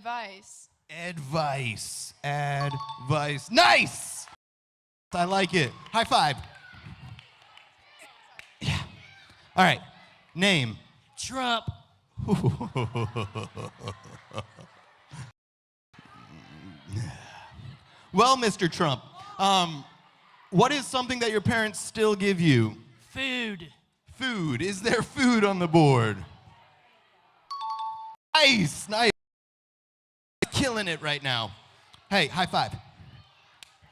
Advice. Advice. Advice. Nice! I like it. High five. Yeah. All right. Name. Trump. Well, Mr. Trump, what is something that your parents still give you? Food. Food. Is there food on the board? Nice, nice. Killing it right now. Hey, high five.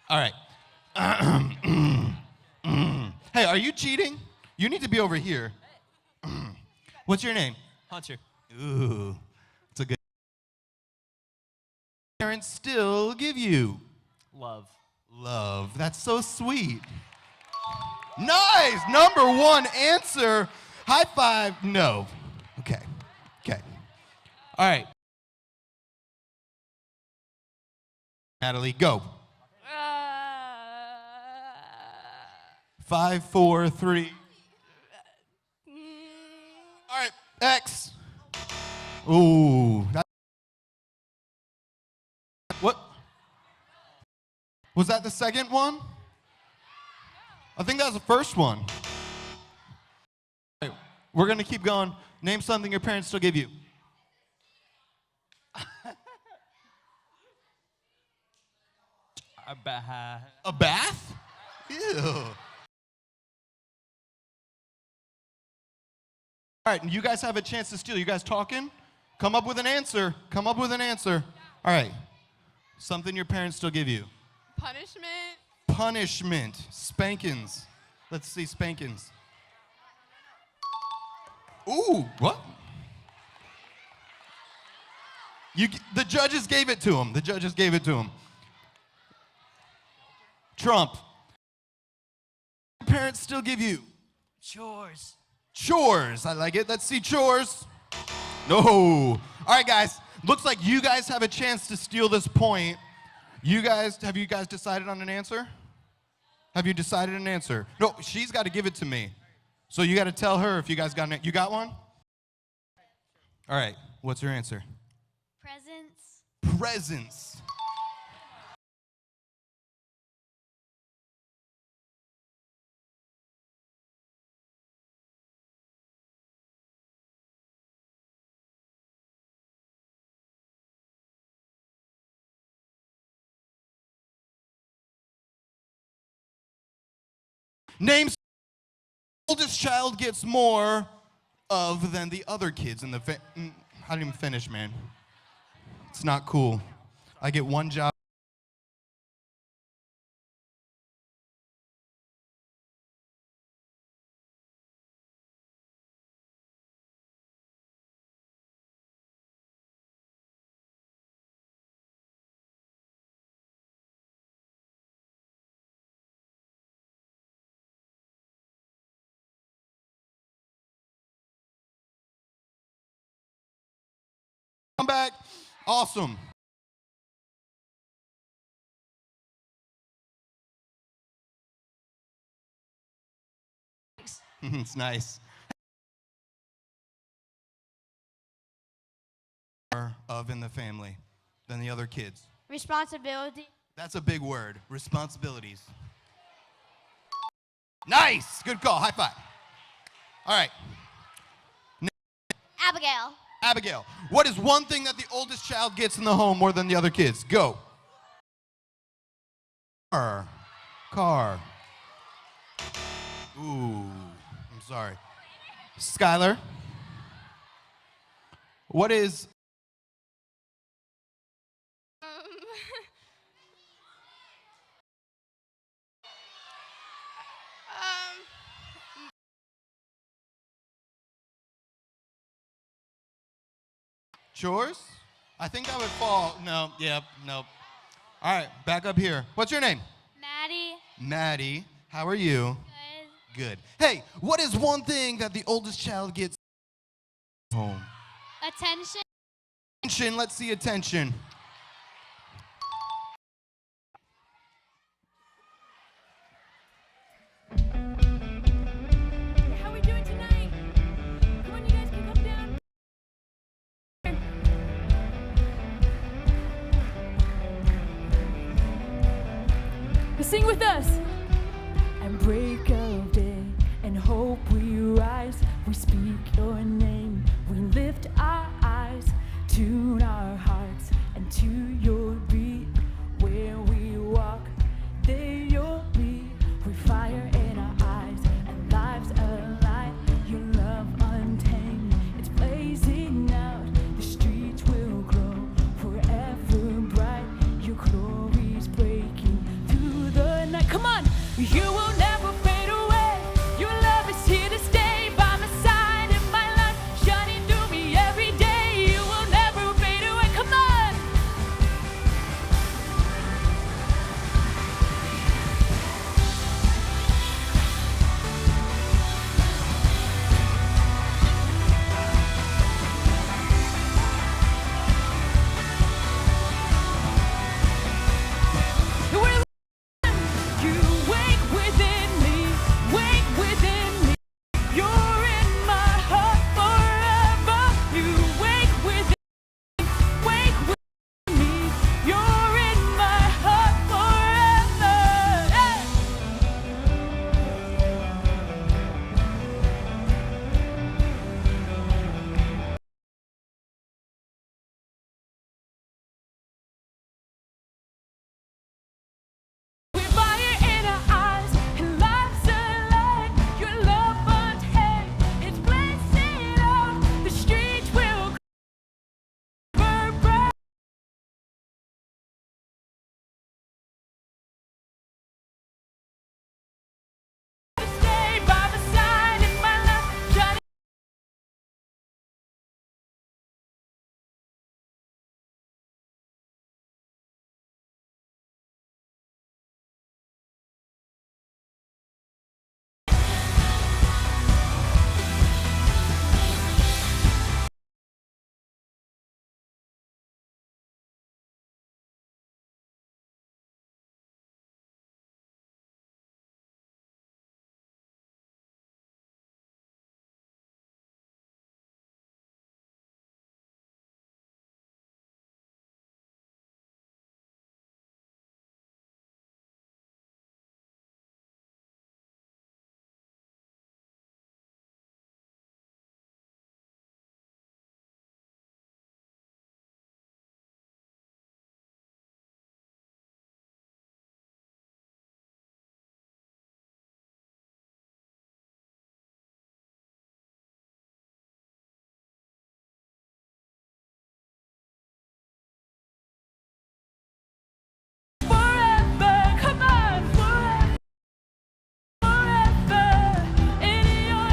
All right. Hey, are you cheating? You need to be over here. What's your name? Hunter. Ooh, it's a good. Parents still give you Love. love. That's so sweet. Nice. Number one answer. High five. No. Okay. Okay. All right. Natalie, go. 5, 4, 3. All right. X. Ooh. What? Was that the second one? I think that was the first one. Okay, we're going to keep going. Name something your parents still give you. A bath. A bath? Ew. All right, and you guys have a chance to steal. You guys talking? Come up with an answer. Come up with an answer. All right. Something your parents still give you. Punishment. Punishment. Spankings. Let's see spankings. Ooh, what? The judges gave it to him. The judges gave it to him. Trump. Parents still give you Chores. chores. I like it. Let's see chores. No. All right, guys. Looks like you guys have a chance to steal this point. Have you guys decided on an answer? Have you decided an answer? No, she's got to give it to me. So you got to tell her if you guys got you got one? All right. What's your answer? Presents. Presents. Name oldest child gets more of than the other kids in the I didn't even finish, man. It's not cool. I get one job. Come back. Awesome. It's nice. More of in the family than the other kids. Responsibility. That's a big word. Responsibilities. Nice. Good call. High five. All right. Abigail. Abigail, what is one thing that the oldest child gets in the home more than the other kids? Go. Car. Ooh, I'm sorry. Skylar, what is... Chores? I think that would fall. No, yep, nope. All right, back up here. What's your name? Maddie. Maddie. How are you? Good. Good. Hey, what is one thing that the oldest child gets home? Attention. Attention, let's see attention. How we doing tonight? Come on, you guys can come down. Sing with us. And break of day and hope we rise. We speak your name. We lift our eyes, tune our hearts, and to your beat. Where we walk, there you'll be. With fire in our eyes and lives alive. Your love untamed, it's blazing out. The streets will glow forever bright. Your glory's breaking through the night. Come on, you will never fade away. Your love is here to stay by my side in my life, shining through me every day. You will never fade away. Come on. You wake within me, wake within me. You're in my heart forever. You wake within me. You're in my heart forever. Hey! With fire in our eyes and lives alive, your love untamed, it's blazing out. The streets will cover bright. Stay by my side in my life, shining. Forever, come on, forever, forever in your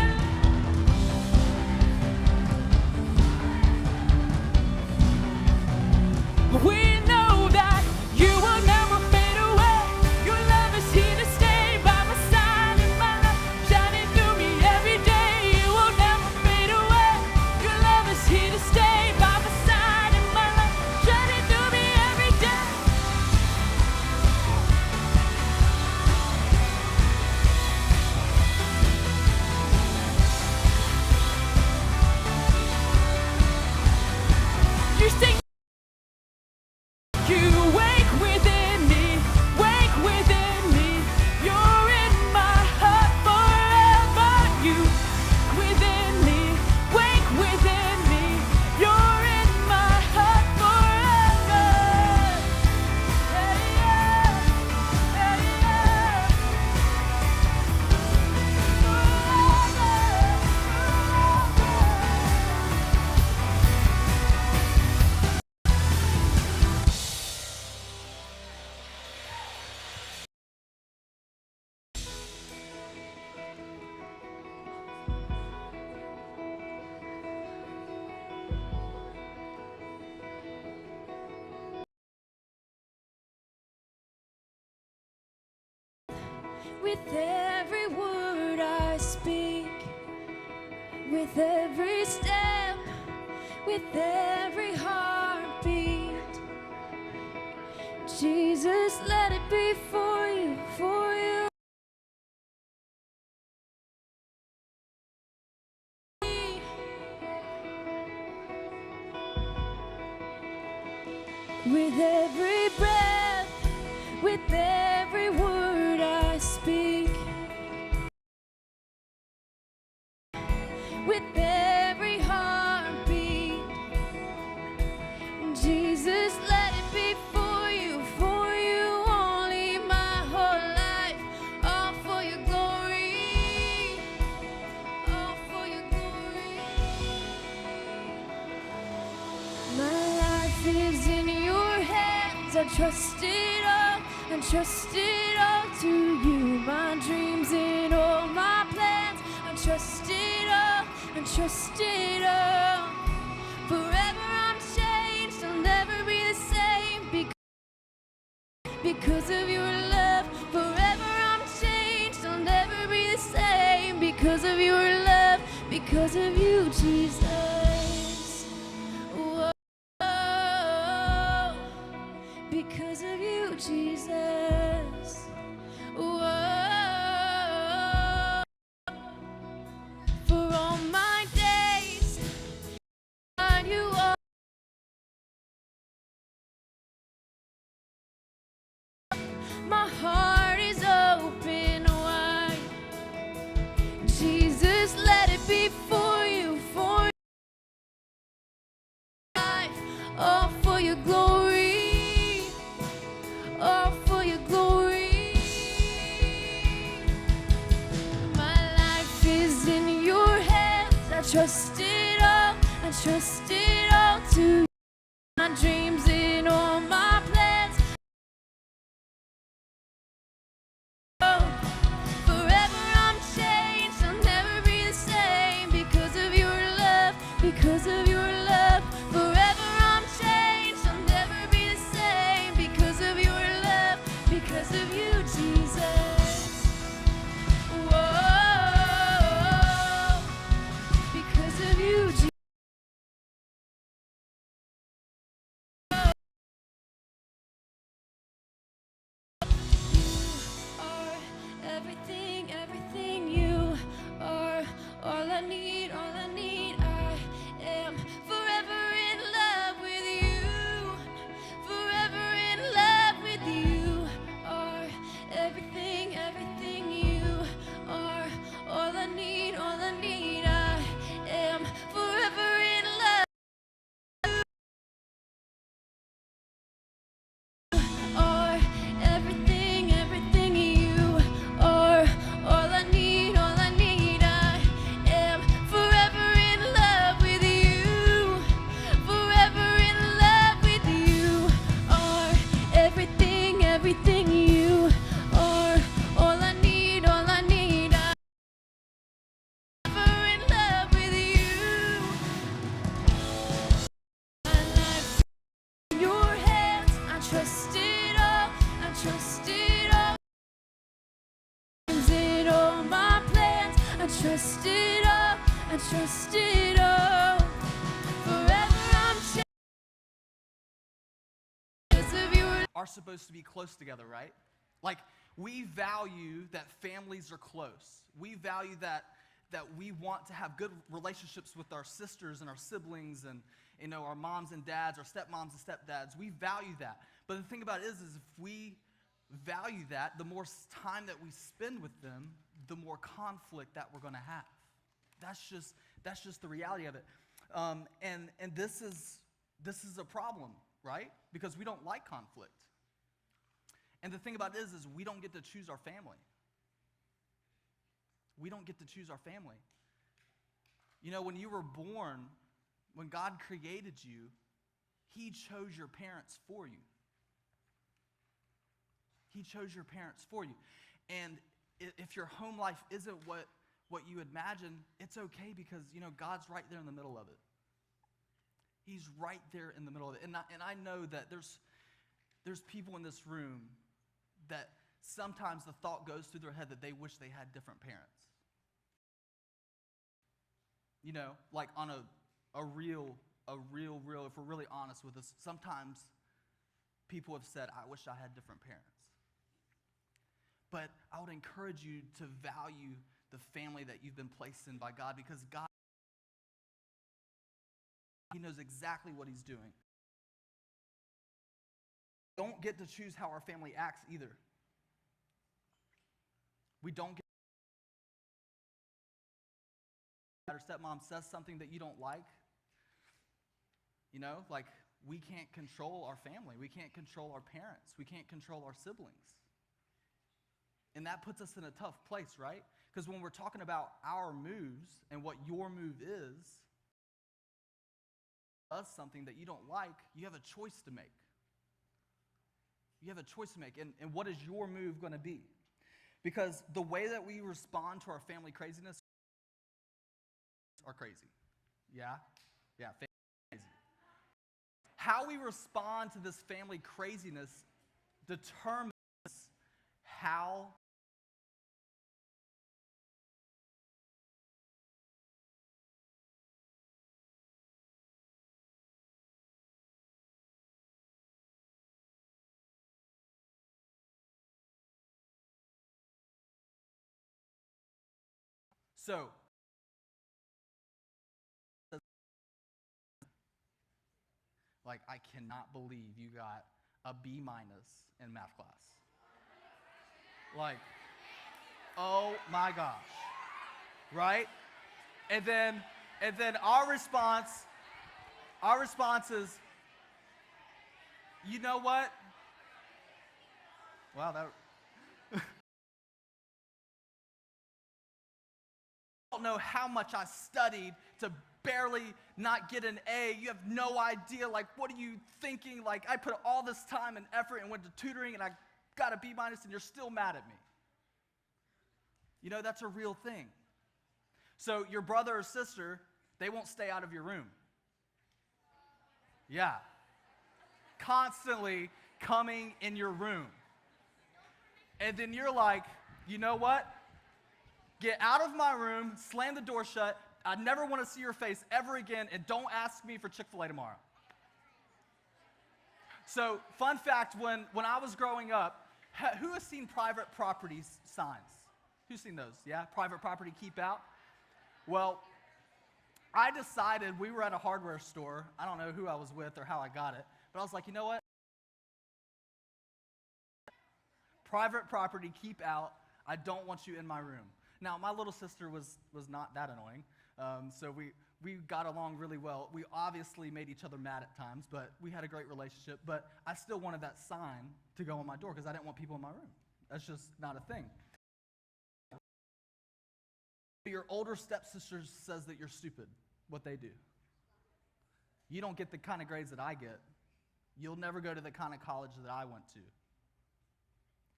We know that you will never fade away. Your love is here to stay by my side in my life, shining through me every day. You will never fade away. Your love is here to stay by my side in my life, shining through me every day. You sing. You wake within me, wake within me. You're in my heart forever. You within me, wake within me. You're in my heart forever. Yeah, yeah, yeah, yeah. With every word I speak, with every step, with every heartbeat, Jesus, let it be for you, for you. With every breath, with every word I trust it all, I trust it all to you. My dreams and all my plans, I trust it all, I trust it all. Forever I'm changed, I'll never be the same because of your love. Forever I'm changed, I'll never be the same because of your love, because of you, Jesus. Whoa. Because of you, Jesus. Whoa. For all my days, God, you are. My heart is open wide. Jesus, let it be for you, for your life, all for your glory, all for your glory. My life is in your hands. I trust it all, I trust it all to you. My dreams and all my plans. Forever I'm changed, I'll never be the same because of your love, because of your love. Forever I'm changed, I'll never be the same because of your love, because of you, Jesus. Whoa, because of you, Jesus. Are everything, everything. You are all I need, all I need. I am forever in love with you, forever in love with you. Are everything, everything. You are all I need, all I need. I am forever in love. Are everything, everything. You are all I need, all I need. I am forever in love with you, forever in love with you. Are everything, everything. You are all I need, all I need. I'm forever in love with you. My life in your hands, I trust it all, I trust it all. Is it all my plans? I trust it all, I trust it all. Forever I'm changed because of your. Are supposed to be close together, right? Like, we value that families are close. We value that we want to have good relationships with our sisters and our siblings and, you know, our moms and dads, our stepmoms and stepdads. We value that. But the thing about it is if we value that, the more time that we spend with them, the more conflict that we're going to have. That's just the reality of it. And this is a problem, right? Because we don't like conflict. And the thing about it is we don't get to choose our family. We don't get to choose our family. You know, when you were born, when God created you, He chose your parents for you. He chose your parents for you. And if your home life isn't what you imagine, it's okay because, you know, God's right there in the middle of it. He's right there in the middle of it. And I know that there's people in this room that sometimes the thought goes through their head that they wish they had different parents. You know, like on a real, if we're really honest with us, sometimes people have said, I wish I had different parents. But I would encourage you to value the family that you've been placed in by God, because God, He knows exactly what He's doing. We don't get to choose how our family acts either. We don't get or stepmom says something that you don't like. You know, like, we can't control our family. We can't control our parents. We can't control our siblings. And that puts us in a tough place, right? Because when we're talking about our moves and what your move is, does something that you don't like, you have a choice to make. You have a choice to make. And what is your move going to be? Because the way that we respond to our family craziness are crazy. Yeah? Yeah, crazy. How we respond to this family craziness determines how so like I cannot believe you got a B- in math class. Like, oh my gosh. Right? And then our response is, you know what? Wow, that I don't know how much I studied to barely not get an A. You have no idea. Like, what are you thinking? Like, I put all this time and effort and went to tutoring and I got a B- and you're still mad at me. You know, that's a real thing. So your brother or sister, they won't stay out of your room. Yeah. Constantly coming in your room. And then you're like, you know what? Get out of my room, slam the door shut. I never want to see your face ever again, and don't ask me for Chick-fil-A tomorrow. So, fun fact, when I was growing up, who has seen private property signs? Who's seen those? Yeah? Private property, keep out? Well, I decided, we were at a hardware store. I don't know who I was with or how I got it, but I was like, you know what? Private property, keep out. I don't want you in my room. Now, my little sister was not that annoying, so we got along really well. We obviously made each other mad at times, but we had a great relationship. But I still wanted that sign to go on my door because I didn't want people in my room. That's just not a thing. Your older stepsister says that you're stupid, what they do. You don't get the kind of grades that I get. You'll never go to the kind of college that I went to.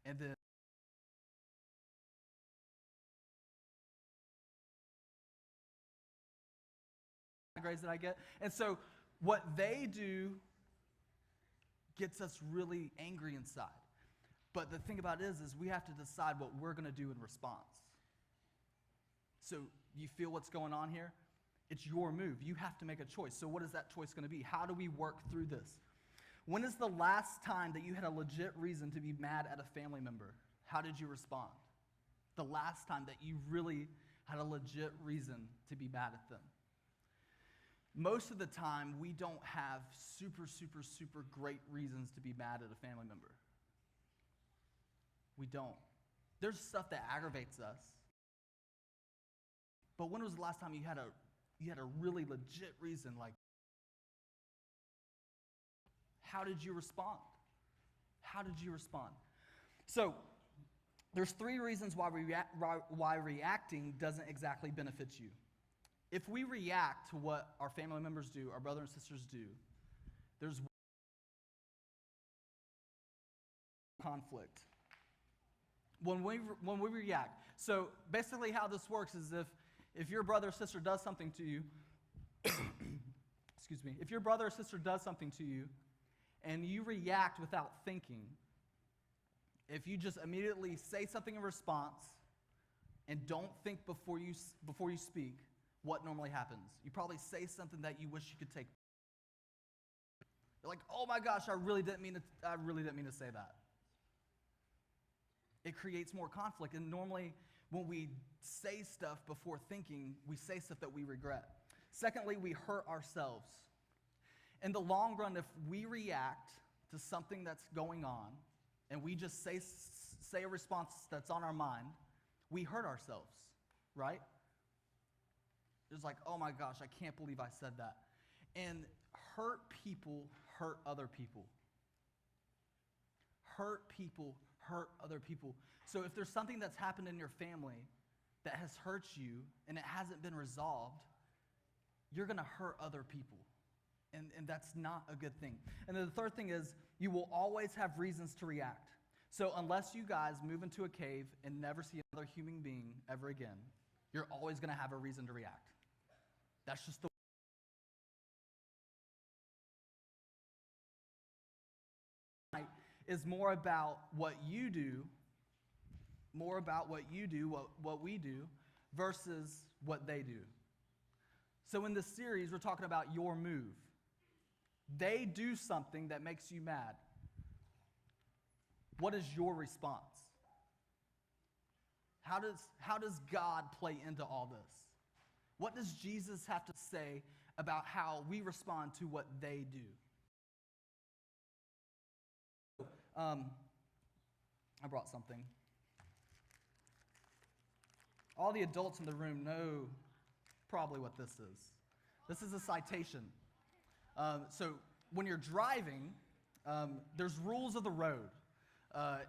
And then grades that I get. And so what they do gets us really angry inside. But the thing about it is we have to decide what we're going to do in response. So you feel what's going on here? It's your move. You have to make a choice. So what is that choice going to be? How do we work through this? When is the last time that you had a legit reason to be mad at a family member? How did you respond? The last time that you really had a legit reason to be mad at them. Most of the time, we don't have super, super, super great reasons to be mad at a family member. We don't. There's stuff that aggravates us. But when was the last time you had a really legit reason? Like, how did you respond? How did you respond? So, there's 3 reasons why reacting doesn't exactly benefit you. If we react to what our family members do, our brothers and sisters do, there's conflict. When we react. So basically how this works is if your brother or sister does something to you, excuse me, if your brother or sister does something to you and you react without thinking, if you just immediately say something in response and don't think before you speak, what normally happens? You probably say something that you wish you could take. You're like, oh my gosh, I really didn't mean to say that. It creates more conflict. And normally when we say stuff before thinking, we say stuff that we regret. Secondly, we hurt ourselves. In the long run, if we react to something that's going on and we just say a response that's on our mind, we hurt ourselves, right? It's like, oh my gosh, I can't believe I said that. And hurt people hurt other people. Hurt people hurt other people. So if there's something that's happened in your family that has hurt you and it hasn't been resolved, you're going to hurt other people. And that's not a good thing. And then the third thing is you will always have reasons to react. So unless you guys move into a cave and never see another human being ever again, you're always going to have a reason to react. That's just the way. Is more about what you do, what we do, versus what they do. So in this series, we're talking about your move. They do something that makes you mad. What is your response? How does God play into all this? What does Jesus have to say about how we respond to what they do? I brought something. All the adults in the room know probably what this is. This is a citation. So when you're driving, there's rules of the road,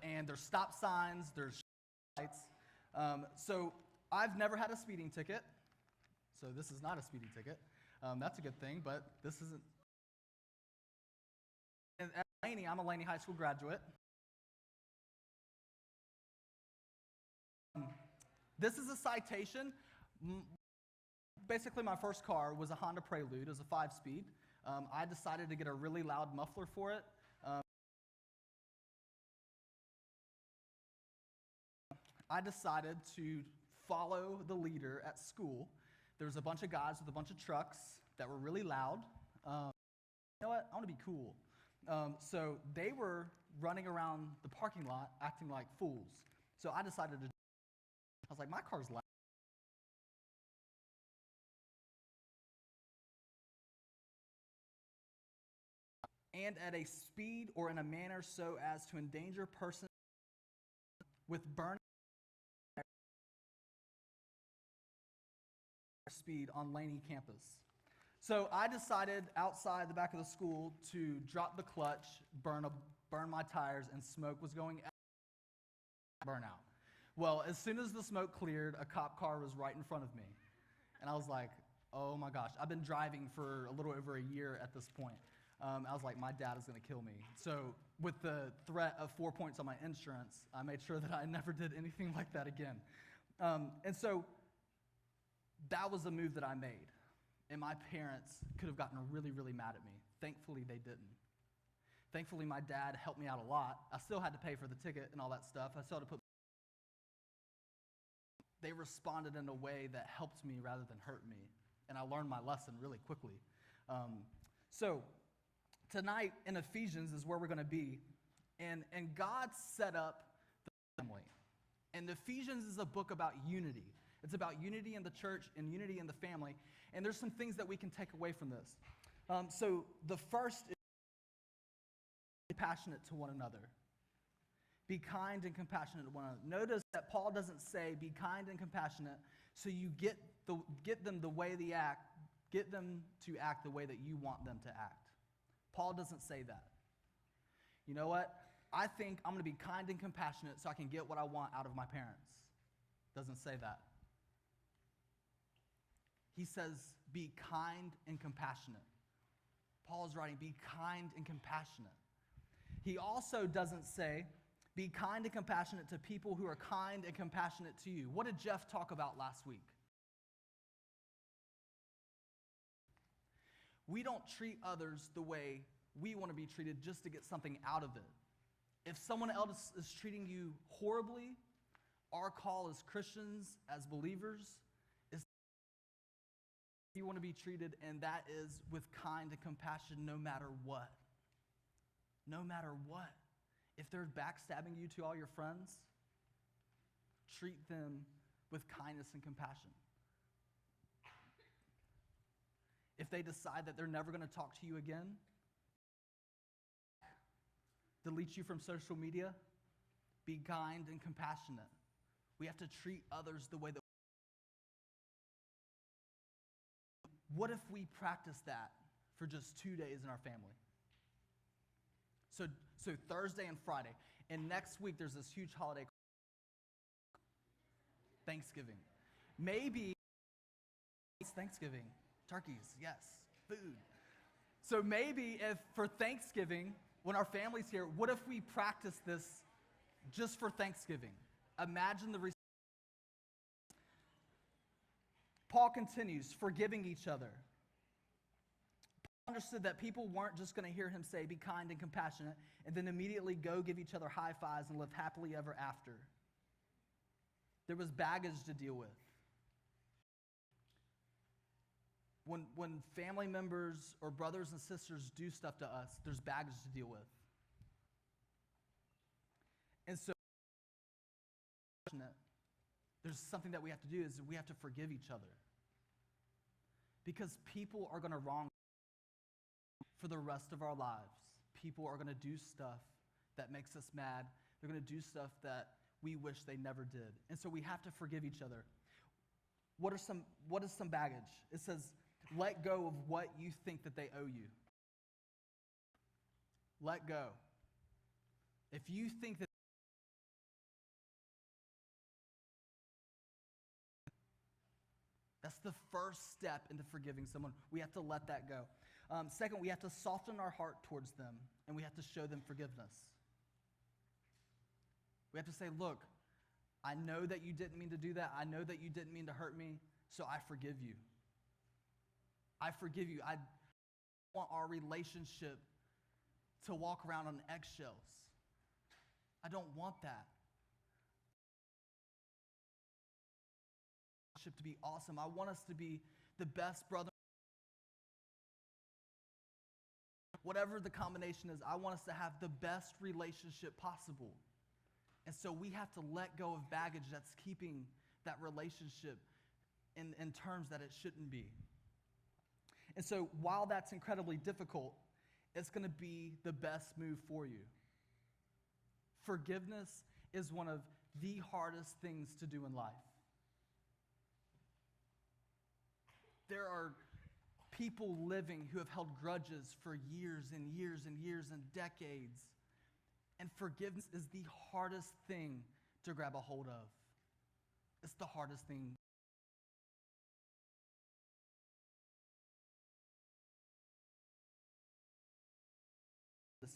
and there's stop signs, there's lights. So I've never had a speeding ticket, so this is not a speeding ticket. That's a good thing, but this isn't. And at Laney, I'm a Laney High School graduate. This is a citation. Basically, my first car was a Honda Prelude. It was a 5-speed. I decided to get a really loud muffler for it. I decided to follow the leader at school. There was a bunch of guys with a bunch of trucks that were really loud. You know what? I want to be cool. So they were running around the parking lot acting like fools. So I decided to. I was like, my car's loud. And at a speed or in a manner so as to endanger persons with burning speed on Laney campus. So I decided outside the back of the school to drop the clutch, burn my tires, and smoke was going out. Burnout. Well, as soon as the smoke cleared, a cop car was right in front of me. And I was like, oh my gosh. I've been driving for a little over a year at this point. I was like, my dad is going to kill me. So with the threat of 4 points on my insurance, I made sure that I never did anything like that again. And so that was a move that I made. And my parents could have gotten really, really mad at me. Thankfully, they didn't. Thankfully, my dad helped me out a lot. I still had to pay for the ticket and all that stuff. I still had to put. They responded in a way that helped me rather than hurt me. And I learned my lesson really quickly. So tonight in Ephesians is where we're going to be. And God set up the family. And Ephesians is a book about unity. It's about unity in the church and unity in the family. And there's some things that we can take away from this. So the first is be passionate to one another. Be kind and compassionate to one another. Notice that Paul doesn't say be kind and compassionate so you get them the way they act, get them to act the way that you want them to act. Paul doesn't say that. You know what? I think I'm going to be kind and compassionate so I can get what I want out of my parents. Doesn't say that. He says be kind and compassionate. Paul is writing be kind and compassionate. He also doesn't say be kind and compassionate to people who are kind and compassionate to you. What did Jeff talk about last week? We don't treat others the way we want to be treated just to get something out of it. If someone else is treating you horribly, our call as Christians, as believers, is you want to be treated, and that is with kind and compassion no matter what. No matter what. If they're backstabbing you to all your friends, treat them with kindness and compassion. If they decide that they're never going to talk to you again, delete you from social media, be kind and compassionate. We have to treat others the way that. What if we practice that for just 2 days in our family? So Thursday and Friday. And next week, there's this huge holiday, Thanksgiving. Maybe it's Thanksgiving. Turkeys, yes. Food. So maybe if for Thanksgiving, when our family's here, what if we practice this just for Thanksgiving? Imagine the Paul continues, forgiving each other. Paul understood that people weren't just going to hear him say, be kind and compassionate, and then immediately go give each other high fives and live happily ever after. There was baggage to deal with. When family members or brothers and sisters do stuff to us, there's baggage to deal with. And so, there's something that we have to do is we have to forgive each other. Because people are going to wrong for the rest of our lives. People are going to do stuff that makes us mad. They're going to do stuff that we wish they never did. And so we have to forgive each other. What is some baggage? It says, let go of what you think that they owe you. Let go. If you think that that's the first step into forgiving someone, we have to let that go. Second, we have to soften our heart towards them, and we have to show them forgiveness. We have to say, look, I know that you didn't mean to do that. I know that you didn't mean to hurt me, so I forgive you. I forgive you. I want our relationship to walk around on eggshells. I don't want that. To be awesome. I want us to be the best brother. Whatever the combination is, I want us to have the best relationship possible. And so we have to let go of baggage that's keeping that relationship in terms that it shouldn't be. And so while that's incredibly difficult, it's going to be the best move for you. Forgiveness is one of the hardest things to do in life. There are people living who have held grudges for years and years and years and decades. And forgiveness is the hardest thing to grab a hold of. It's the hardest thing.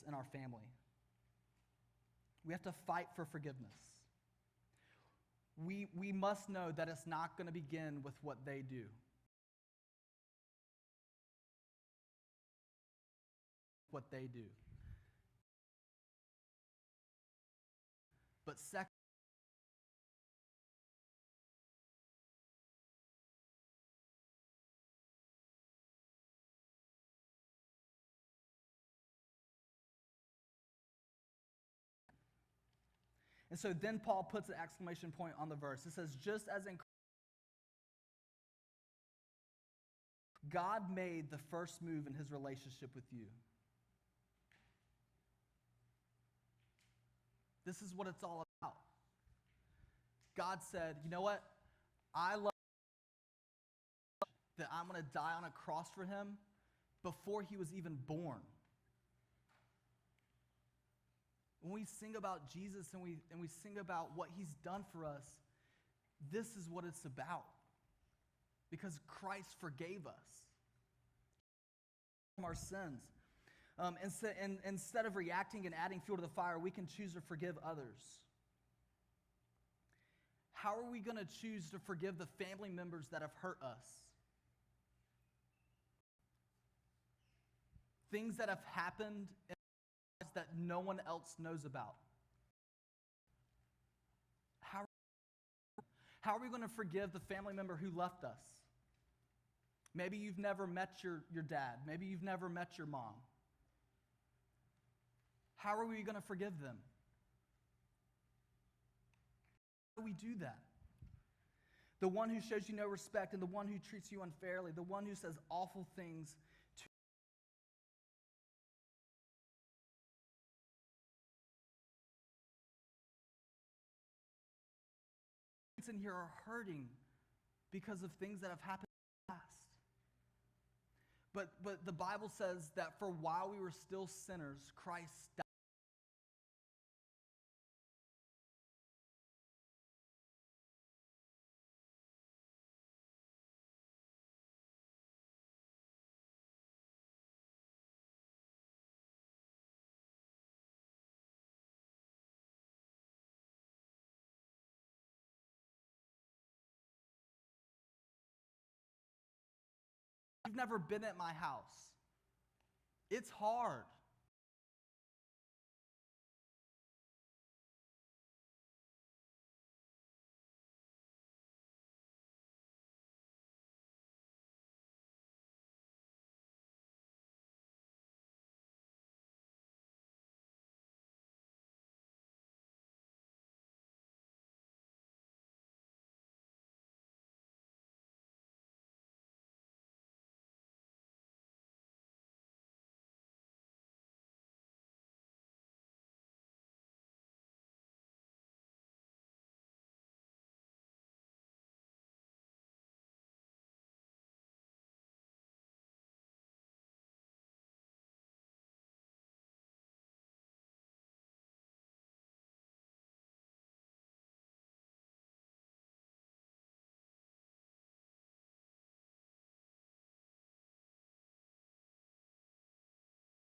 In our family, we have to fight for forgiveness. We must know that it's not going to begin with what they do. What they do. But second, and so then Paul puts an exclamation point on the verse. It says, just as in God made the first move in his relationship with you. This is what it's all about. God said, you know what? I love that I'm going to die on a cross for him before he was even born. When we sing about Jesus and we sing about what he's done for us, this is what it's about. Because Christ forgave us from our sins. Instead of reacting and adding fuel to the fire, we can choose to forgive others. How are we going to choose to forgive the family members that have hurt us? Things that have happened in our lives that no one else knows about. How are we going to forgive the family member who left us? Maybe you've never met your dad. Maybe you've never met your mom. How are we going to forgive them? How do we do that? The one who shows you no respect and the one who treats you unfairly, the one who says awful things to in here are hurting because of things that have happened in the past. But the Bible says that for while we were still sinners, Christ died. You've never been at my house. It's hard.